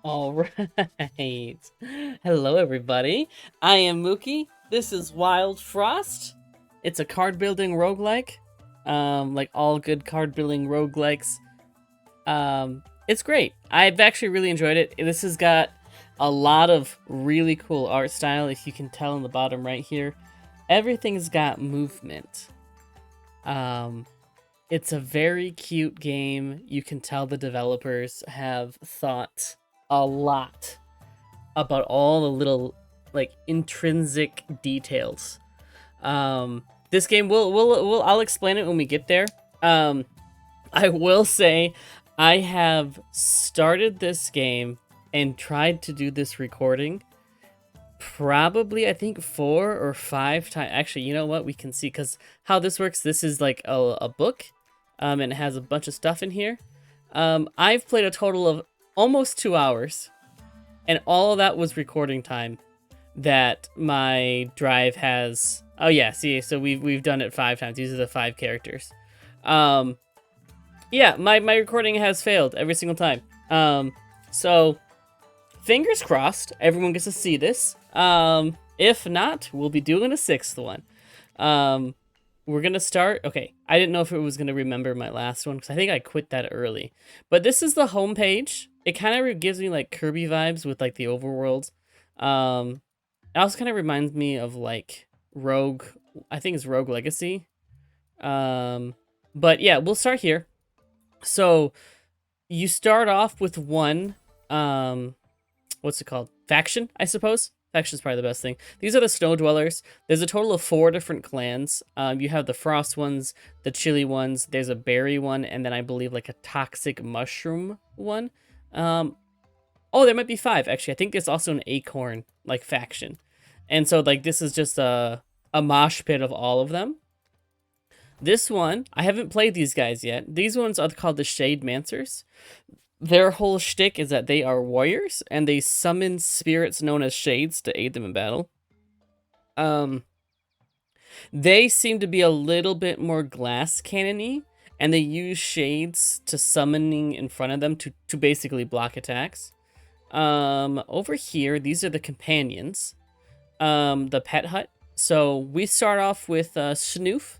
All right. Hello, everybody. I am Mookie. This is Wildfrost. It's a card building roguelike. Like all good card building roguelikes. It's great. I've actually really enjoyed it. This has got a lot of really cool art style, if you can tell in the bottom right here. Everything's got movement. Um, it's a very cute game. You can tell the developers have thought a lot about all the little like intrinsic details. This game will I'll explain it when we get there. I will say I have started this game and tried to do this recording probably I think 4 or 5 times. Actually, you know what? We can see because how this works. This is like a book, and it has a bunch of stuff in here. I've played a total of almost 2 hours, and all of that was recording time that my drive has. Oh yeah, see, so we've done it 5 times. These are the 5 characters. Um, yeah, my recording has failed every single time. So fingers crossed, everyone gets to see this. If not, we'll be doing a 6th one. We're gonna start. Okay, I didn't know if it was gonna remember my last one because I think I quit that early. But this is the home page. It kind of gives me like Kirby vibes with like the overworld. It also kind of reminds me of like Rogue. I think it's Rogue Legacy. But yeah, we'll start here. So you start off with one. What's it called? Faction, I suppose. Faction's probably the best thing. These are the Snow Dwellers. There's a total of 4 different clans. You have the Frost ones, the Chili ones. There's a Berry one, and then I believe like a Toxic Mushroom one. Oh, there might be 5 actually. I think there's also an Acorn like faction, and so like this is just a mosh pit of all of them. This one, I haven't played these guys yet. These ones are called the Shade Mancers. Their whole shtick is that they are warriors and they summon spirits known as shades to aid them in battle. They seem to be a little bit more glass cannony, and they use shades to summoning in front of them to basically block attacks. Over here, these are the companions. The pet hut. So we start off with Snoof.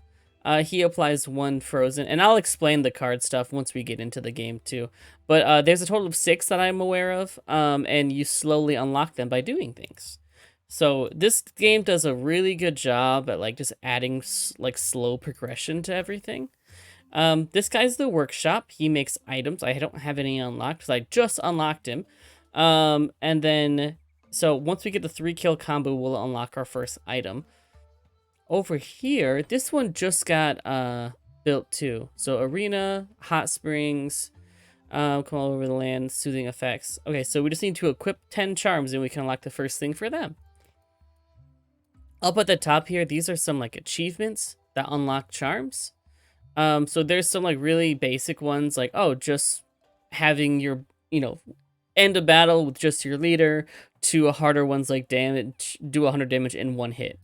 He applies 1 frozen, and I'll explain the card stuff once we get into the game too. But there's a total of 6 that I'm aware of, and you slowly unlock them by doing things. So this game does a really good job at like just adding like slow progression to everything. This guy's the workshop. He makes items. I don't have any unlocked because I just unlocked him. And then so once we get the 3-kill combo, we'll unlock our first item. Over here, this one just got built too. So arena, hot springs, come all over the land, soothing effects. Okay, so we just need to equip 10 charms and we can unlock the first thing for them. Up at the top here, these are some like achievements that unlock charms. So there's some like really basic ones like, oh, just having your, end a battle with just your leader, to a harder ones like damage, do 100 damage in 1 hit.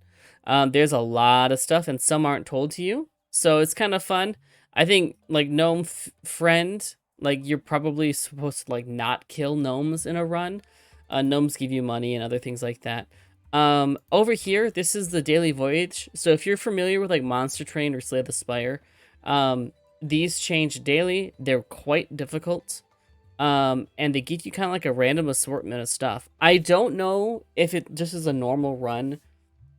There's a lot of stuff, and some aren't told to you, so it's kind of fun. I think like gnome friend, like you're probably supposed to like not kill gnomes in a run. Gnomes give you money and other things like that. Over here, this is the daily voyage. So if you're familiar with like Monster Train or Slay the Spire, these change daily. They're quite difficult. And they give you kind of like a random assortment of stuff. I don't know if it just is a normal run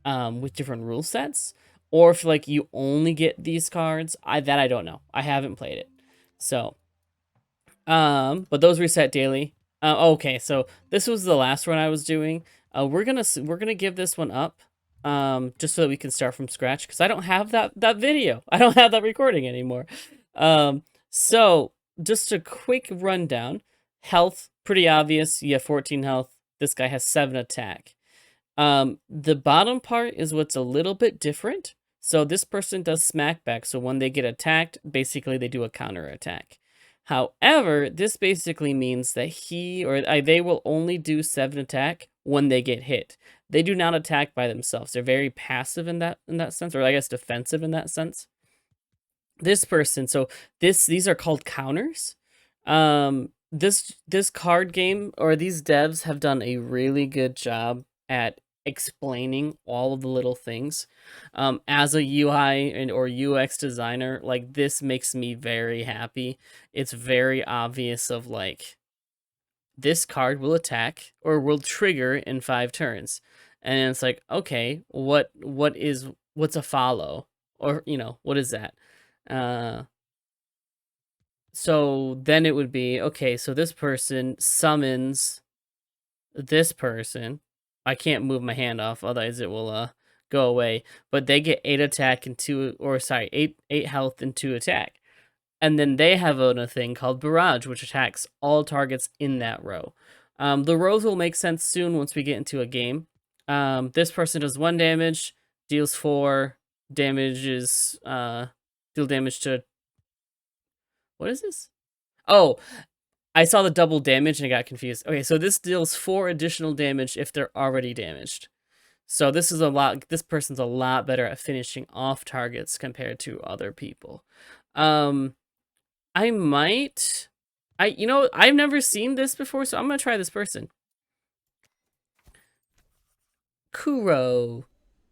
with different rule sets, or if like you only get these cards. I don't know. I haven't played it. So but those reset daily. Okay, so this was the last one I was doing. We're gonna give this one up just so that we can start from scratch, because I don't have that video. I don't have that recording anymore. So just a quick rundown. Health, pretty obvious. You have 14 health. This guy has 7 attack. The bottom part is what's a little bit different. So this person does smackback. So when they get attacked, basically they do a counter attack. However, this basically means that he or they will only do 7 attack when they get hit. They do not attack by themselves. They're very passive in that sense, or I guess defensive in that sense. This person, so these are called counters. This card game, or these devs, have done a really good job at explaining all of the little things. As a UI and or UX designer, like, this makes me very happy. It's very obvious of like, this card will attack or will trigger in 5 turns. And it's like, okay, what's a follow? Or, what is that? Uh so then it would be, okay, so this person summons this person. I can't move my hand off, otherwise it will go away. But they get 8 attack and 2, or sorry, 8 health and 2 attack. And then they have a thing called Barrage, which attacks all targets in that row. The rows will make sense soon once we get into a game. This person does 1 damage, deals 4 damages, deal damage to, what is this? Oh, I saw the double damage and I got confused. Okay, so this deals 4 additional damage if they're already damaged. So this is a lot. This person's a lot better at finishing off targets compared to other people. I might, I've never seen this before, so I'm gonna try this person. Kuro.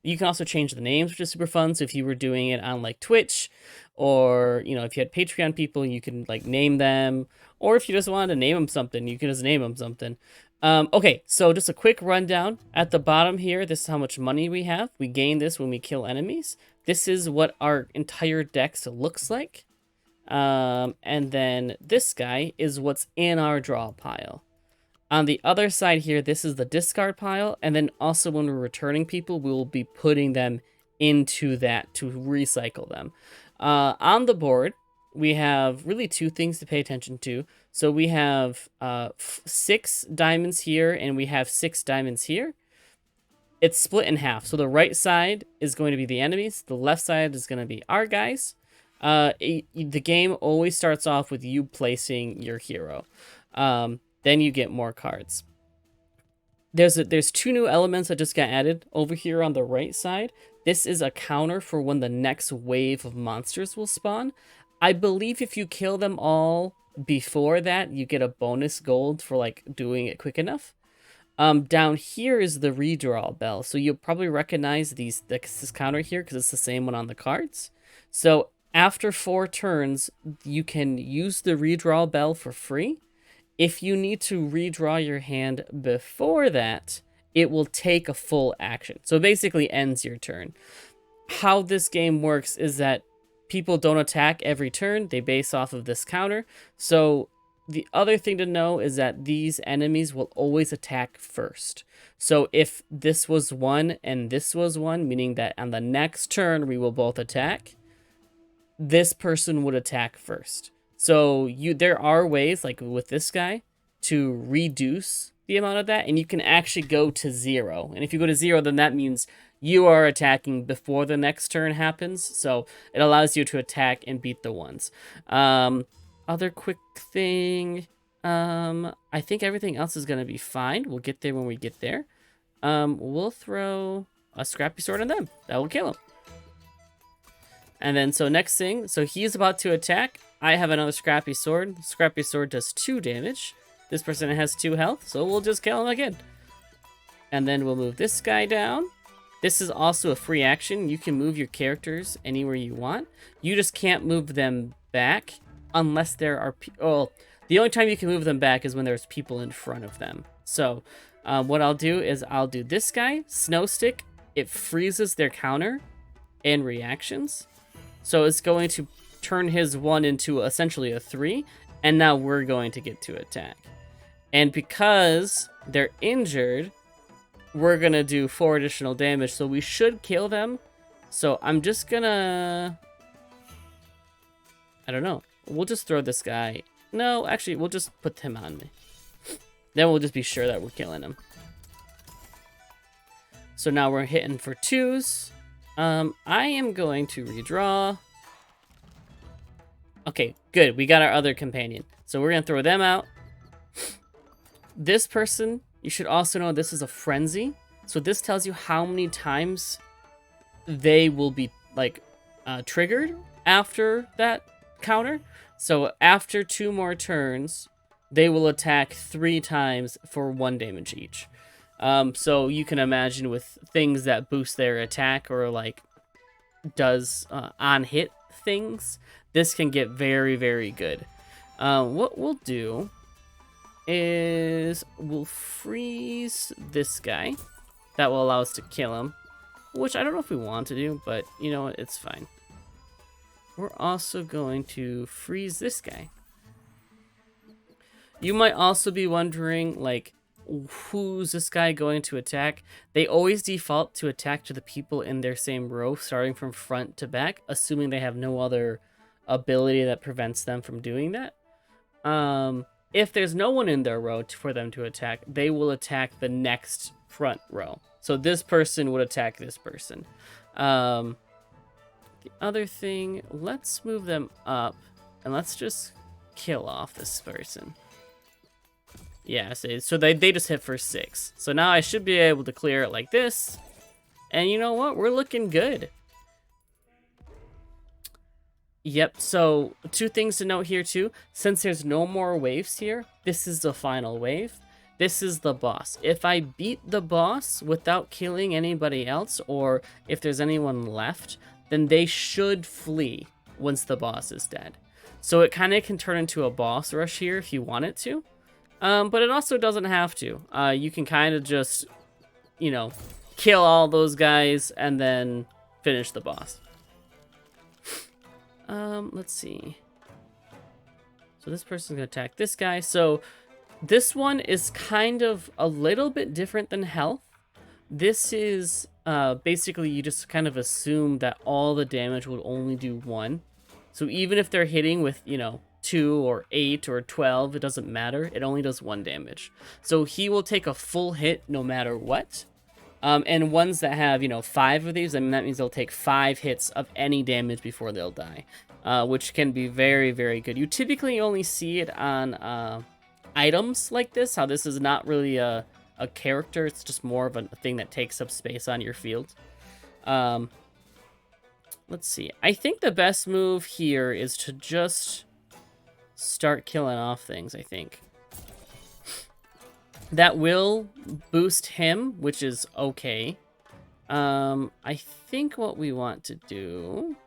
You can also change the names, which is super fun. So if you were doing it on like Twitch, or if you had Patreon people, you can like name them. Or if you just wanted to name them something, you can just name them something. Okay, so just a quick rundown. At the bottom here, this is how much money we have. We gain this when we kill enemies. This is what our entire dex looks like. And then this guy is what's in our draw pile. On the other side here, this is the discard pile, and then also when we're returning people, we will be putting them into that to recycle them. On the board, we have really 2 things to pay attention to. So we have 6 diamonds here, and we have 6 diamonds here. It's split in half. So the right side is going to be the enemies. The left side is going to be our guys. The game always starts off with you placing your hero. Then you get more cards. There's 2 new elements that just got added over here on the right side. This is a counter for when the next wave of monsters will spawn. I believe if you kill them all before that, you get a bonus gold for like doing it quick enough. Down here is the redraw bell. So you'll probably recognize this counter here because it's the same one on the cards. So after 4 turns, you can use the redraw bell for free. If you need to redraw your hand before that, it will take a full action. So it basically ends your turn. How this game works is that people don't attack every turn. They base off of this counter. So the other thing to know is that these enemies will always attack first. So if this was 1 and this was 1, meaning that on the next turn we will both attack, this person would attack first. So there are ways, like with this guy, to reduce the amount of that, and you can actually go to 0. And if you go to 0, then that means you are attacking before the next turn happens. So it allows you to attack and beat the ones. Other quick thing, I think everything else is gonna be fine. We'll get there when we get there. We'll throw a scrappy sword on them. That will kill him. And then, so next thing, so he's about to attack. I have another scrappy sword. Scrappy sword does 2 damage. This person has 2 health, so we'll just kill him again. And then we'll move this guy down. This is also a free action. You can move your characters anywhere you want. You just can't move them back unless there are people. The only time you can move them back is when there's people in front of them. So what I'll do is I'll do this guy, Snow Stick. It freezes their counter and reactions. So it's going to turn his 1 into essentially a 3, and now we're going to get to attack. And because they're injured, we're going to do 4 additional damage, so we should kill them. So I'm just gonna, I don't know. We'll just throw this guy. No, actually, we'll just put him on me. Then we'll just be sure that we're killing him. So now we're hitting for 2s. I am going to redraw. Okay, good. We got our other companion. So we're going to throw them out. This person, you should also know this is a frenzy. So this tells you how many times they will be, like, triggered after that counter. So after 2 more turns, they will attack 3 times for 1 damage each. So you can imagine with things that boost their attack or like does on hit things, this can get very, very good. What we'll do is we'll freeze this guy. That will allow us to kill him, which I don't know if we want to do, but you know what, it's fine. We're also going to freeze this guy. You might also be wondering, like, who's this guy going to attack? They always default to attack to the people in their same row, starting from front to back, assuming they have no other ability that prevents them from doing that. If there's no one in their row for them to attack, they will attack the next front row. So this person would attack this person. The other thing, let's move them up, and let's just kill off this person. Yeah, so they just hit for 6. So now I should be able to clear it like this. And you know what? We're looking good. Yep, so 2 things to note here too. Since there's no more waves here, this is the final wave. This is the boss. If I beat the boss without killing anybody else, or if there's anyone left, then they should flee once the boss is dead. So it kind of can turn into a boss rush here if you want it to. But it also doesn't have to. You can kind of just, you know, kill all those guys and then finish the boss. Let's see. So this person's going to attack this guy. So this one is kind of a little bit different than health. This is basically you just kind of assume that all the damage will only do 1. So even if they're hitting with, you know, 2 or 8 or 12, it doesn't matter. It only does 1 damage. So he will take a full hit no matter what. And ones that have, you know, 5 of these, I mean, that means they'll take 5 hits of any damage before they'll die, which can be very, very good. You typically only see it on items like this, how this is not really a character. It's just more of a thing that takes up space on your field. Let's see. I think the best move here is to just start killing off things, I think. That will boost him, which is okay. I think what we want to do...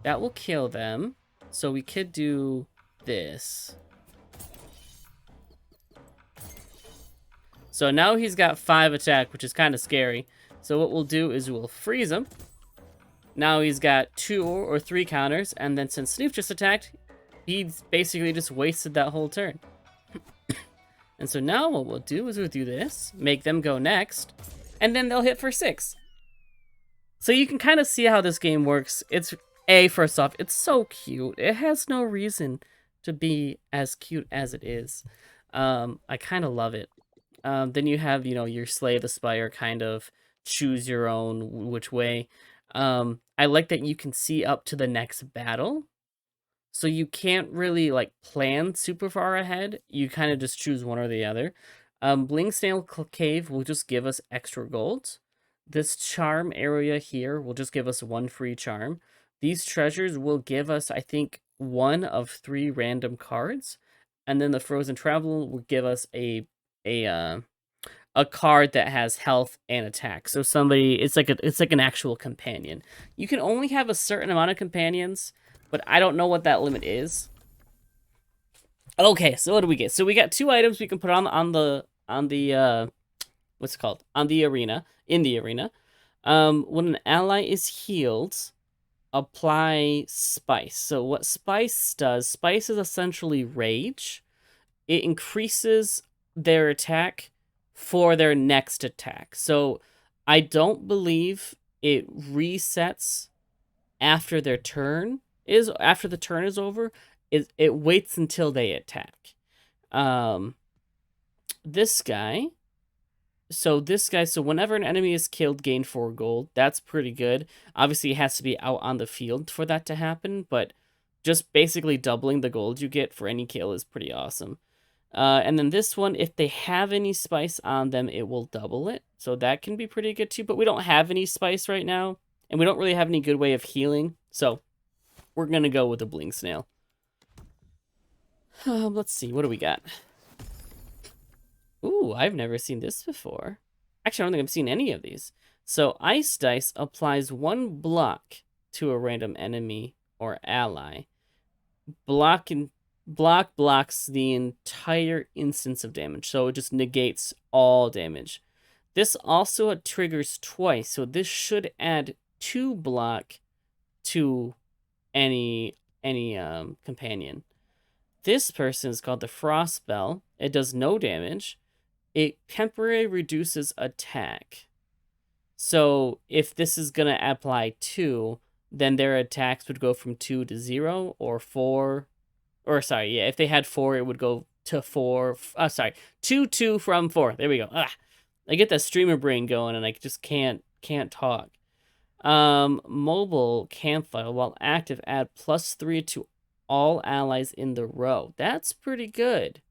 That will kill them. So we could do this. So now he's got 5 attack, which is kind of scary. So what we'll do is we'll freeze him. Now he's got 2 or 3 counters, and then since Snoof just attacked, he's basically just wasted that whole turn. And so now what we'll do is we'll do this, make them go next, and then they'll hit for 6. So you can kind of see how this game works. It's, first off, it's so cute. It has no reason to be as cute as it is. I kind of love it. Then you have, you know, your Slay the Spire kind of choose your own which way. I like that you can see up to the next battle. So you can't really, like, plan super far ahead. You kind of just choose one or the other. Bling Snail Cave will just give us extra gold. This charm area here will just give us 1 free charm. These treasures will give us, I think, 1 of 3 random cards. And then the Frozen Travel will give us a card that has health and attack. So somebody, it's like an actual companion. You can only have a certain amount of companions, but I don't know what that limit is. Okay, so what do we get? So we got 2 items we can put on the what's it called? On the arena, in the arena. When an ally is healed, apply Spice. So what Spice does, Spice is essentially Rage. It increases their attack for their next attack. So I don't believe it resets after their turn. After the turn is over, it waits until they attack. This guy, so whenever an enemy is killed, gain 4 gold. That's pretty good. Obviously, it has to be out on the field for that to happen, but just basically doubling the gold you get for any kill is pretty awesome. And then this one, if they have any spice on them, it will double it. So that can be pretty good too, but we don't have any spice right now, and we don't really have any good way of healing, so we're going to go with the Bling Snail. Let's see. What do we got? Ooh, I've never seen this before. Actually, I don't think I've seen any of these. So, Ice Dice applies 1 block to a random enemy or ally. Block blocks the entire instance of damage, so it just negates all damage. This also triggers twice, so this should add 2 block to any companion. This person is called the Frost Spell. It does no damage. It temporarily reduces attack. So if this is gonna apply 2, then their attacks would go from 2 to 0 or 4. Or sorry, yeah, if they had 4, it would go to 4. Sorry, 2 from 4. There we go. I get that streamer brain going, and I just can't talk. Mobile campfire while active, add +3 to all allies in the row. That's pretty good.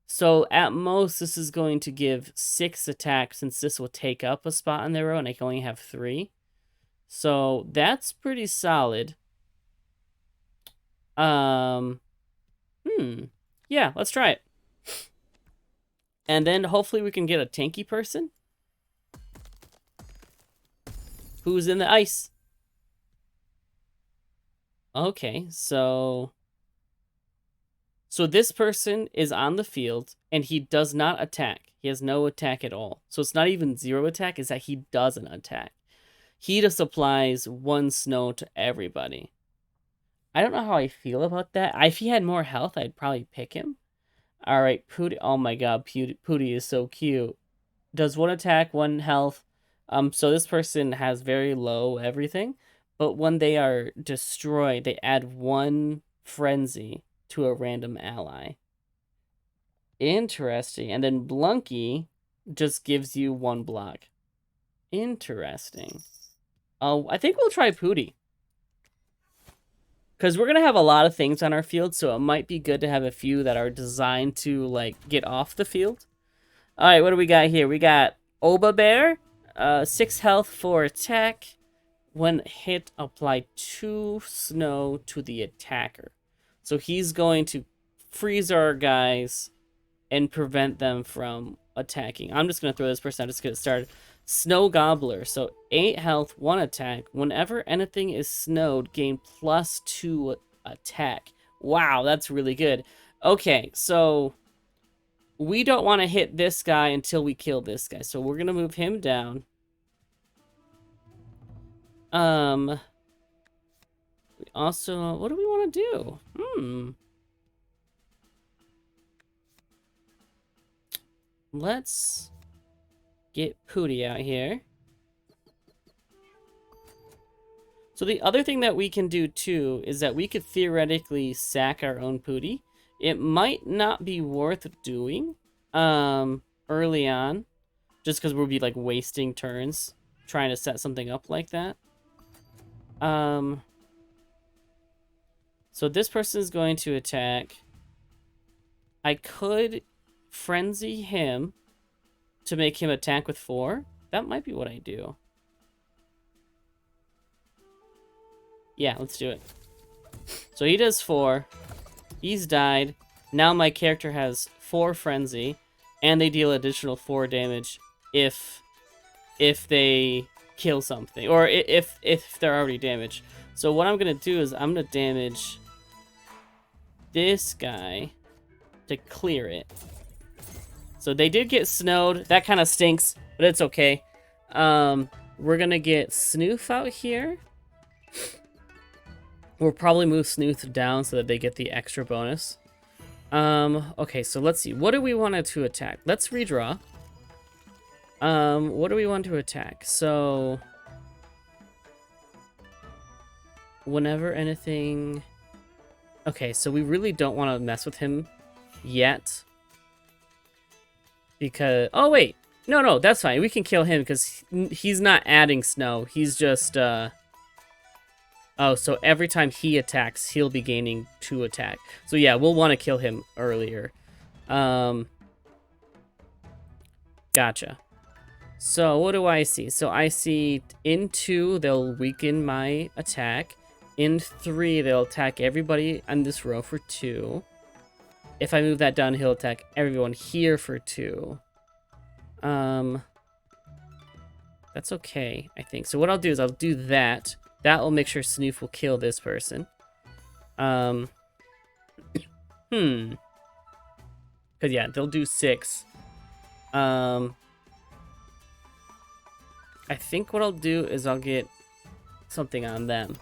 So at most, this is going to give 6 attacks, since this will take up a spot in their row, and I can only have 3. So that's pretty solid. Yeah, let's try it. And then hopefully we can get a tanky person who's in the ice. Okay, so this person is on the field, and he does not attack. He has no attack at all. So it's not even 0 attack, it's that he doesn't attack. He just applies 1 snow to everybody. I don't know how I feel about that. If he had more health, I'd probably pick him. Alright, Pooty. Oh my god, Pooty is so cute. Does 1 attack, 1 health. So this person has very low everything. But when they are destroyed, they add 1 frenzy to a random ally. Interesting. And then Blunky just gives you 1 block. Interesting. Oh, I think we'll try Pooty. Because we're going to have a lot of things on our field, so it might be good to have a few that are designed to, like, get off the field. Alright, what do we got here? We got Oba Bear, 6 health, 4 attack. When hit, apply 2 snow to the attacker. So he's going to freeze our guys and prevent them from attacking. I'm just going to throw this person out just to get started. Snow Gobbler. So 8 health, 1 attack. Whenever anything is snowed, gain +2 attack. Wow, that's really good. Okay, so we don't want to hit this guy until we kill this guy. So we're going to move him down. We also, what do we want to do? Let's get Pooty out here. So the other thing that we can do too is that we could theoretically sack our own Pooty. It might not be worth doing early on, just because we'll be like wasting turns trying to set something up like that. So this person is going to attack. I could frenzy him to make him attack with 4. That might be what I do. Yeah, let's do it. So he does 4. He's died. Now my character has 4 frenzy, and they deal additional 4 damage if they kill something, or if they're already damaged. So what I'm gonna do is I'm gonna damage this guy to clear it. So they did get snowed. That kind of stinks, but it's okay. We're gonna get Snoof out here. We'll probably move Snoof down so that they get the extra bonus. Okay, so let's see. What do we want to attack? Let's redraw. What do we want to attack? So whenever anything... Okay, so we really don't want to mess with him yet. Because... Oh, wait. No, that's fine. We can kill him because he's not adding snow. He's just, Oh, so every time he attacks, he'll be gaining 2 attack. So yeah, we'll want to kill him earlier. Gotcha. So what do I see? So I see in 2, they'll weaken my attack. In 3, they'll attack everybody on this row for 2. If I move that down, he'll attack everyone here for 2. That's okay, I think. So what I'll do is I'll do that. That will make sure Snoof will kill this person. Because, yeah, they'll do 6. I think what I'll do is I'll get something on them.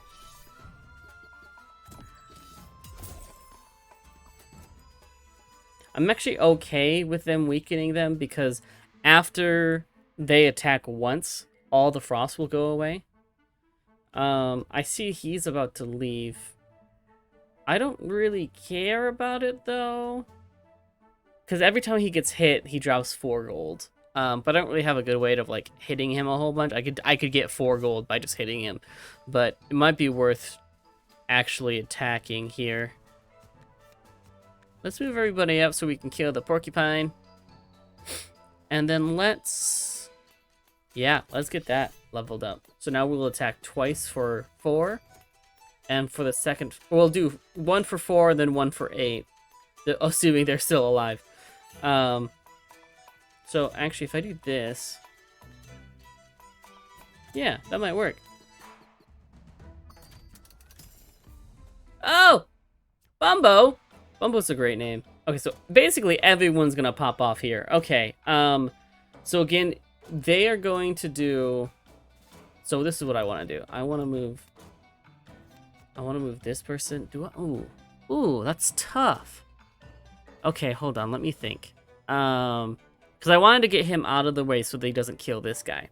I'm actually okay with them weakening them because after they attack once, all the frost will go away. I see he's about to leave. I don't really care about it though, because every time he gets hit, he drops 4 gold. But I don't really have a good way of like hitting him a whole bunch. I could get 4 gold by just hitting him, but it might be worth actually attacking here. Let's move everybody up so we can kill the porcupine. And then let's get that leveled up. So now we'll attack twice for 4. And for the second, we'll do 1 for 4 and then 1 for 8. Assuming they're still alive. So actually, if I do this, yeah, that might work. Oh! Bumbo! Bumbo's a great name. Okay, so basically everyone's gonna pop off here. Okay, so again, they are going to do... So this is what I want to do. I want to move this person. Do I? Ooh, that's tough. Okay, hold on, let me think. Because I wanted to get him out of the way so that he doesn't kill this guy.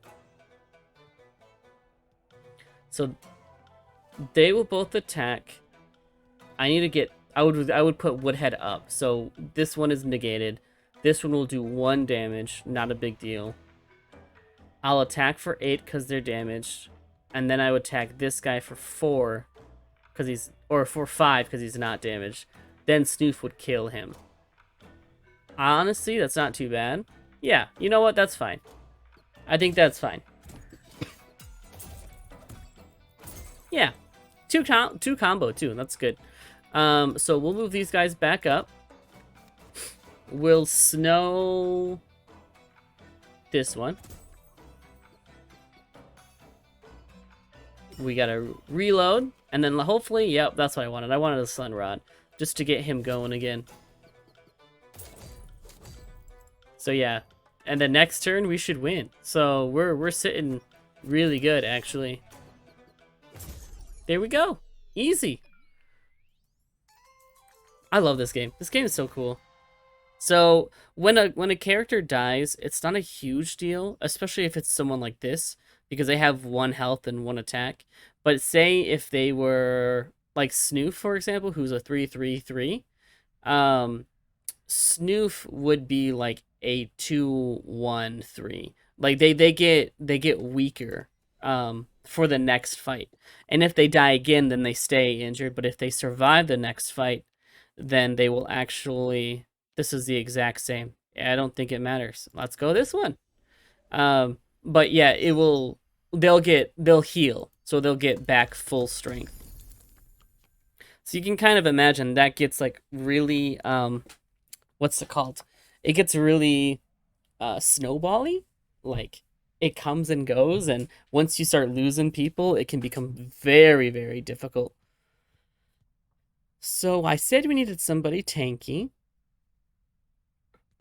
So they will both attack. I need to get... I would put Woodhead up. So this one is negated. This one will do 1 damage. Not a big deal. I'll attack for 8 because they're damaged. And then I would attack this guy for 4 because he's... Or for 5 because he's not damaged. Then Snoof would kill him. Honestly, that's not too bad. Yeah, you know what? That's fine. I think that's fine. Yeah. 2 combo too. That's good. So we'll move these guys back up. We'll snow this one. We gotta reload, and then hopefully, yep, that's what I wanted. I wanted a Sun Rod, just to get him going again. So yeah, and the next turn we should win. So we're sitting really good, actually. There we go, easy. I love this game. This game is so cool. So when a character dies, it's not a huge deal, especially if it's someone like this, because they have 1 health and 1 attack. But say if they were like Snoof, for example, who's a 3/3/3, Snoof would be like a 2/1/3. Like they get weaker for the next fight. And if they die again, then they stay injured. But if they survive the next fight, then they will actually... This is the exact same. I don't think it matters. Let's go this one. But yeah, it will... They'll heal. So they'll get back full strength. So you can kind of imagine that gets like really... what's it called? It gets really snowbally. Like, it comes and goes. And once you start losing people, it can become very, very difficult. So I said we needed somebody tanky.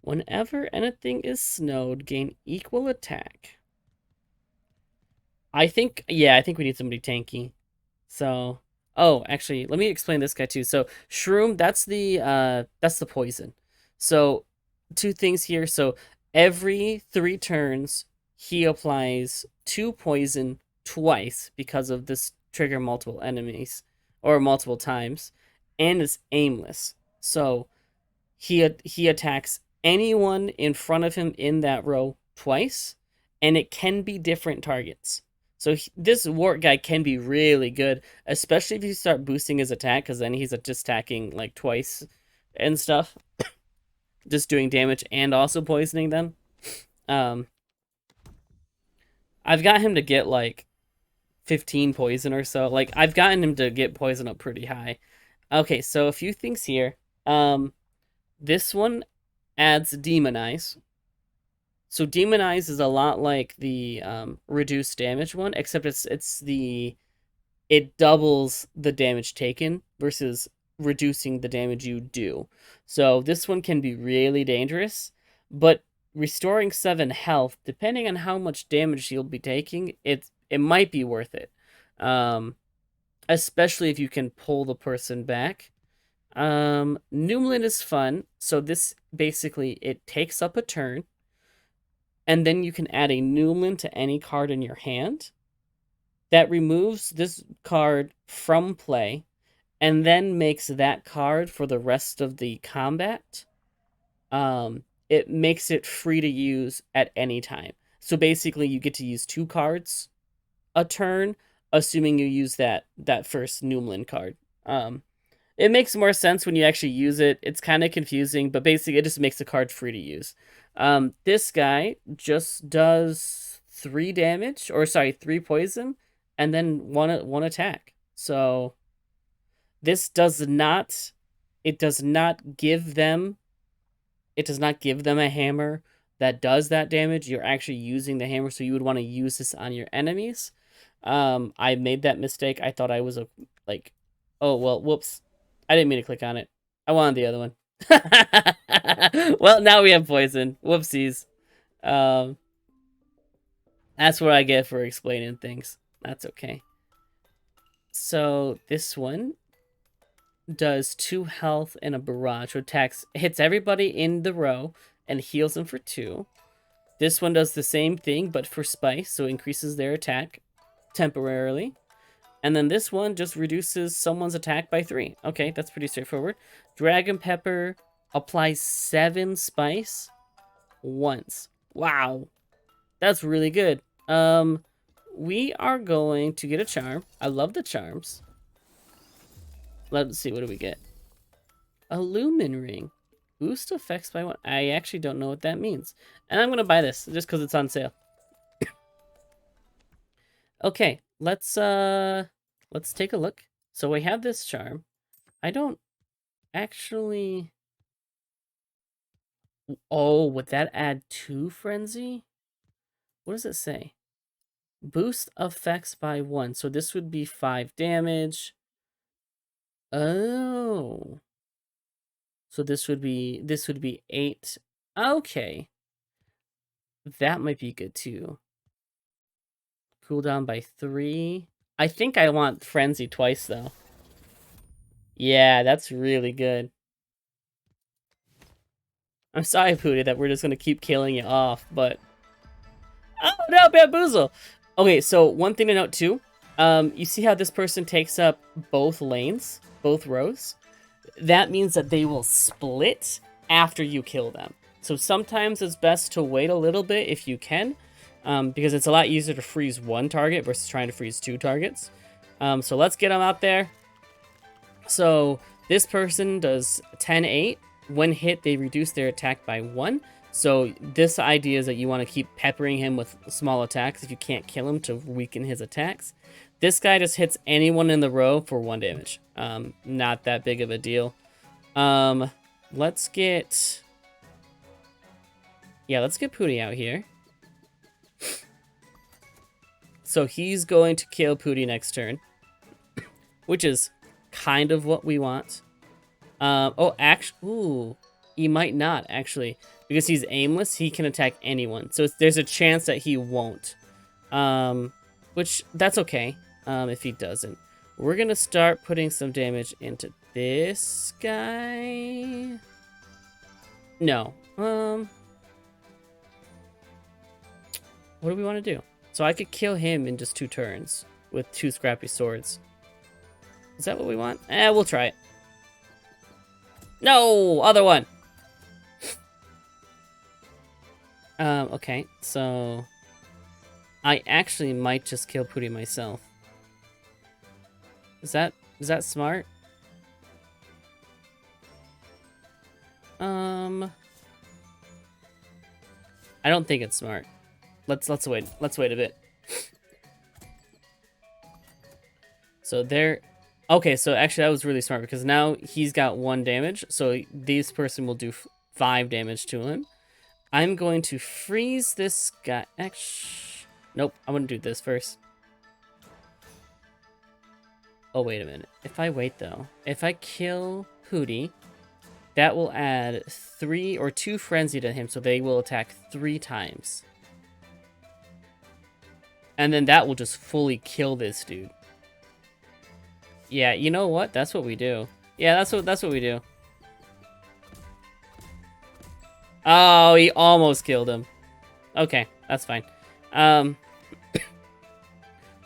Whenever anything is snowed, gain equal attack. I think we need somebody tanky. So, oh, actually, let me explain this guy too. So, Shroom, that's the poison. So, 2 things here. So, every 3 turns, he applies 2 poison twice because of this trigger multiple enemies or multiple times, and it's aimless. So, he attacks anyone in front of him in that row twice, and it can be different targets. So this wart guy can be really good, especially if you start boosting his attack, because then he's just attacking like twice and stuff. Just doing damage and also poisoning them. I've got him to get like 15 poison or so. Like, I've gotten him to get poison up pretty high. Okay, so a few things here. This one adds Demonize. So Demonize is a lot like the reduced damage one, except it doubles the damage taken versus reducing the damage you do. So this one can be really dangerous, but restoring 7 health, depending on how much damage you'll be taking, it might be worth it. Especially if you can pull the person back. Noomlin is fun. So this basically it takes up a turn, and then you can add a Noomlin to any card in your hand. That removes this card from play, and then makes that card for the rest of the combat. It makes it free to use at any time. So basically, you get to use 2 cards a turn, assuming you use that first Noomlin card. It makes more sense when you actually use it. It's kind of confusing, but basically it just makes the card free to use. This guy just does 3 damage, or sorry, 3 poison, and then one attack. So this does not give them a hammer that does that damage. You're actually using the hammer, so you would want to use this on your enemies. I made that mistake. I thought I was oh well, whoops. I didn't mean to click on it. I wanted the other one. Well, now we have poison. Whoopsies. That's what I get for explaining things. That's okay. So this one does 2 health and a barrage. So hits everybody in the row and heals them for 2. This one does the same thing, but for spice, so increases their attack temporarily. And then this one just reduces someone's attack by 3. Okay, that's pretty straightforward. Dragon Pepper applies 7 spice once. Wow. That's really good. We are going to get a charm. I love the charms. Let's see, what do we get? A Lumen Ring. Boost effects by 1. I actually don't know what that means. And I'm going to buy this just because it's on sale. Okay, let's take a look. So we have this charm. I don't actually... Oh, would that add 2 frenzy? What does it say? Boost effects by 1. So this would be 5 damage. Oh. So this would be 8. Okay. That might be good too. Cooldown by 3. I think I want Frenzy twice, though. Yeah, that's really good. I'm sorry, Pooty, that we're just going to keep killing you off, but... Oh, no, Bamboozle! Okay, so one thing to note, too. You see how this person takes up both lanes? Both rows? That means that they will split after you kill them. So sometimes it's best to wait a little bit if you can. Because it's a lot easier to freeze 1 target versus trying to freeze 2 targets. So let's get them out there. So this person does 10-8. When hit, they reduce their attack by 1. So this idea is that you want to keep peppering him with small attacks if you can't kill him to weaken his attacks. This guy just hits anyone in the row for 1 damage. Not that big of a deal. Let's get Pooty out here. So he's going to kill Pooty next turn, which is kind of what we want. Ooh, he might not, actually. Because he's aimless, he can attack anyone. So there's a chance that he won't. Which, that's okay, if he doesn't. We're going to start putting some damage into this guy. No. What do we want to do? So I could kill him in just 2 turns with 2 scrappy swords. Is that what we want? We'll try it. No! Other one! Okay, so... I actually might just kill Pooty myself. Is that smart? I don't think it's smart. Let's wait. Let's wait a bit. So there... Okay, so actually that was really smart because now he's got 1 damage. So this person will do 5 damage to him. I'm going to freeze this guy. Nope, I'm going to do this first. Oh, wait a minute. If I wait, though, if I kill Hootie, that will add 3 or 2 frenzy to him, so they will attack 3 times. And then that will just fully kill this dude. Yeah, you know what? That's what we do. Yeah, that's what we do. Oh, he almost killed him. Okay, that's fine.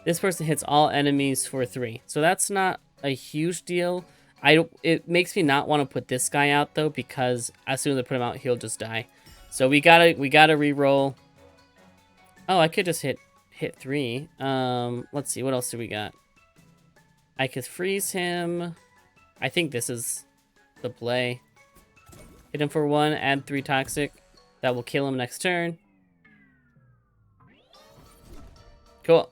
This person hits all enemies for 3. So that's not a huge deal. It makes me not want to put this guy out though, because as soon as I put him out, he'll just die. So we gotta re-roll. Oh, I could just hit 3. Let's see, what else do we got? I could freeze him. I think this is the play. Hit him for 1, add 3 toxic. That will kill him next turn. Cool.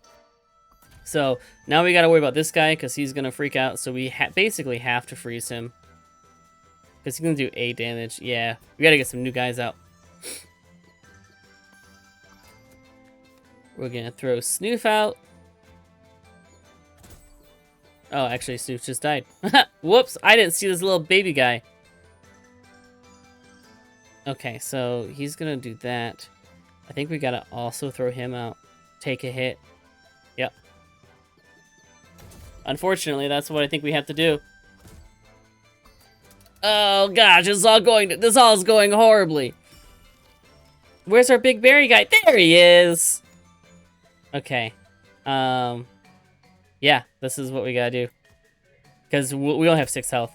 So now we gotta worry about this guy because he's gonna freak out. So we basically have to freeze him because he's gonna do 8 damage. Yeah, we gotta get some new guys out. We're gonna throw Snoof out. Oh, actually, Snoof just died. Whoops! I didn't see this little baby guy. Okay, so he's gonna do that. I think we gotta also throw him out. Take a hit. Yep. Unfortunately, that's what I think we have to do. Oh gosh, this all is going horribly. Where's our big berry guy? There he is. Okay. Yeah, this is what we gotta do. Because we only have 6 health,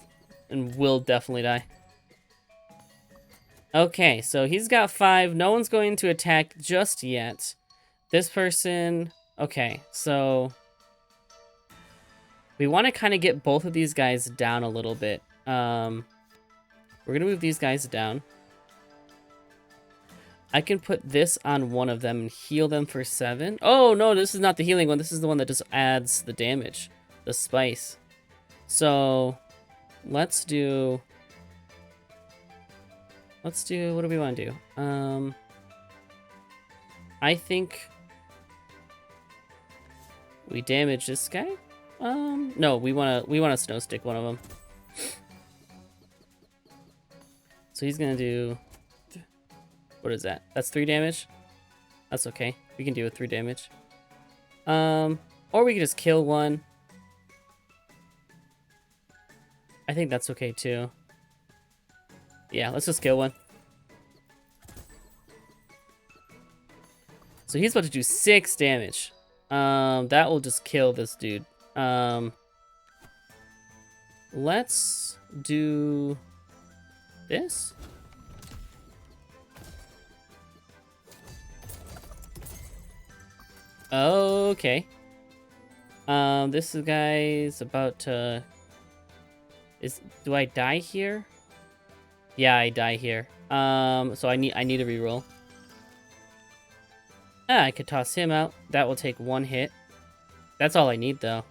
and we'll definitely die. Okay, so he's got 5. No one's going to attack just yet. This person... Okay, so... we want to kind of get both of these guys down a little bit. We're going to move these guys down. I can put this on one of them and heal them for 7. Oh, no, this is not the healing one. This is the one that just adds the damage. The spice. So, let's do... what do we want to do? I think we damage this guy. No, we wanna snow stick one of them. So he's gonna do, what is that? That's 3 damage. That's okay. We can deal with 3 damage. Or we can just kill one. I think that's okay too. Yeah, let's just kill one. So he's about to do 6 damage. That will just kill this dude. Let's do this. Okay. This guy's about to... do I die here? Yeah, I die here. So I need a reroll. Ah, I could toss him out. That will take 1 hit. That's all I need, though.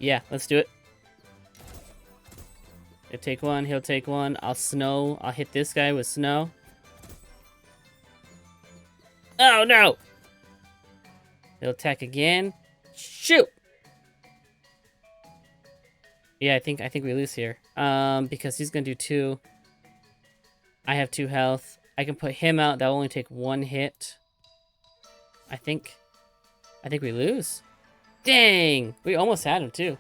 Yeah, let's do it. He'll take 1, he'll take 1. I'll hit this guy with snow. Oh, no! He'll attack again. Shoot! Yeah, I think we lose here. Because he's gonna do 2. I have 2 health. I can put him out. That'll only take 1 hit. I think we lose. Dang! We almost had him, too.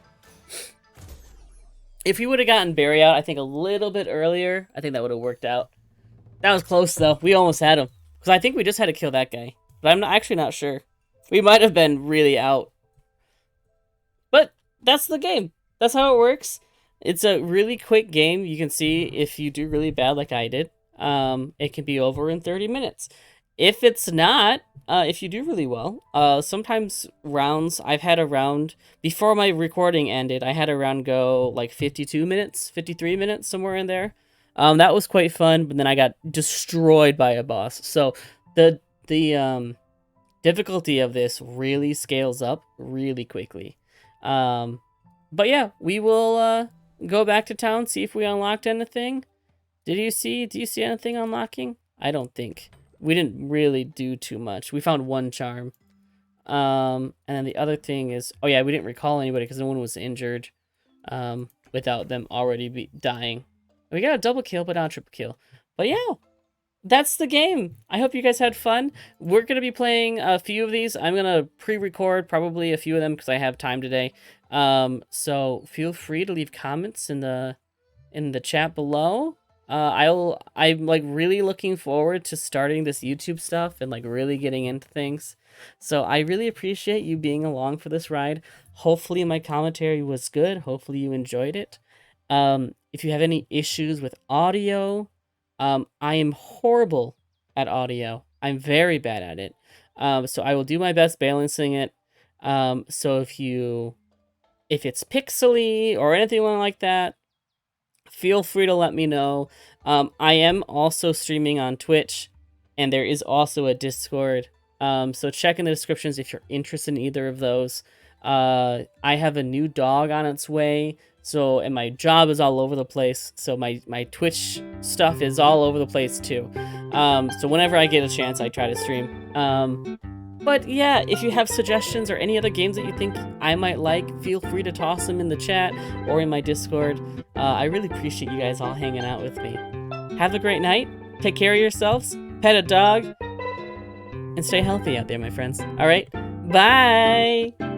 If he would have gotten Barry out, I think a little bit earlier, I think that would have worked out. That was close, though. We almost had him. Because I think we just had to kill that guy. But I'm actually not sure. We might have been really out. But that's the game. That's how it works. It's a really quick game. You can see if you do really bad like I did, it can be over in 30 minutes. If it's not, if you do really well, sometimes rounds, I've had a round, before my recording ended, I had a round go like 52 minutes, 53 minutes, somewhere in there. That was quite fun, but then I got destroyed by a boss. So the difficulty of this really scales up really quickly. But yeah, we will go back to town, see if we unlocked anything. Do you see anything unlocking? I don't think. We didn't really do too much. We found one charm. And then the other thing is, oh yeah, we didn't recall anybody because no one was injured without them already dying. We got a double kill, but not a triple kill. But yeah, that's the game. I hope you guys had fun. We're going to be playing a few of these. I'm going to pre-record probably a few of them because I have time today. So feel free to leave comments in the chat below. I'm like really looking forward to starting this YouTube stuff and like really getting into things. So I really appreciate you being along for this ride. Hopefully my commentary was good. Hopefully you enjoyed it. If you have any issues with audio, I am horrible at audio. I'm very bad at it. So I will do my best balancing it. So if it's pixely or anything like that, feel free to let me know. I am also streaming on Twitch, and there is also a Discord. So check in the descriptions if you're interested in either of those. I have a new dog on its way, and my job is all over the place. So my Twitch stuff is all over the place too. So whenever I get a chance, I try to stream. But yeah, if you have suggestions or any other games that you think I might like, feel free to toss them in the chat or in my Discord. I really appreciate you guys all hanging out with me. Have a great night. Take care of yourselves. Pet a dog. And stay healthy out there, my friends. All right. Bye.